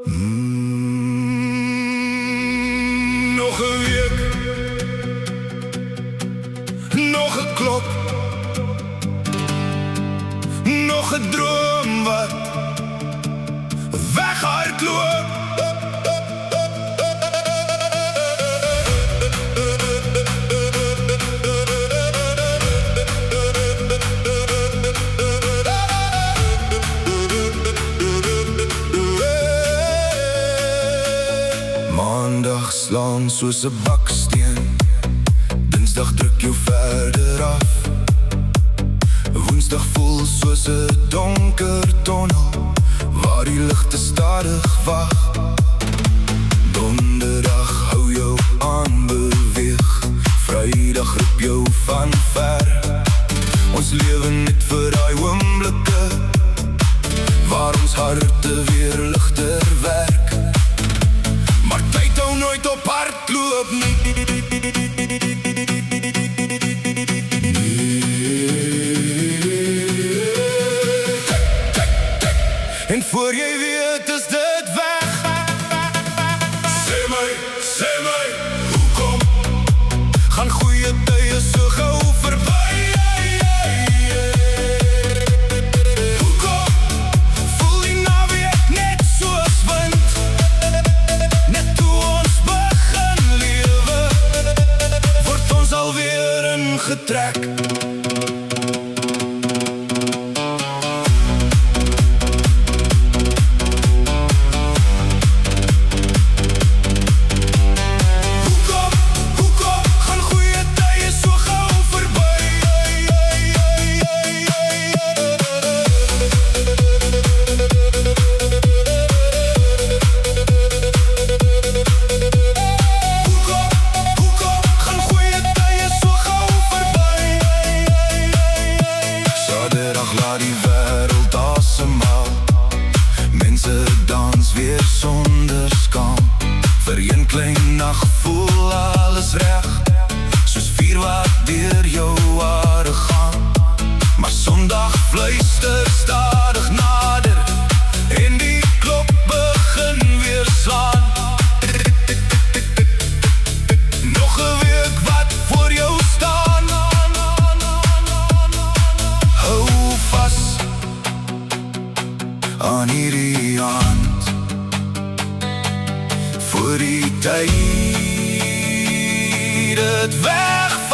Nog een week, nog een klok, nog een droom wat weghardloop. Maandag slaan soos 'n baksteen, Dinsdag druk jou verder af, Woensdag voel soos 'n donker tonnel waar die ligte stadig wag. Donderdag hou jou aan beweeg, Vrydag roep jou van ver. Ons lewe net vir daai oomblikke waar ons harte weer ligter werk. Maar tyd hou nooit op hardloop nie. En voor jy weet is dit weg. Sê my, hoekom gaan goeie tye so gou verby? Hoekom voel die naweek net soos wind? Net toe ons begin lewe, word ons alweer ingetrek. Laat die wêreld asemhaal, mense dans weer sonder skaam. Vir een klein nag voel alles reg, soos vuur wat deur jou hare gaan. Maar Sondag fluister stadig nader en die klok begin weer slaan. Nog 'n week wat voor jou staan. Hou vas aan hierdie hand, voor die tyd het wegvat.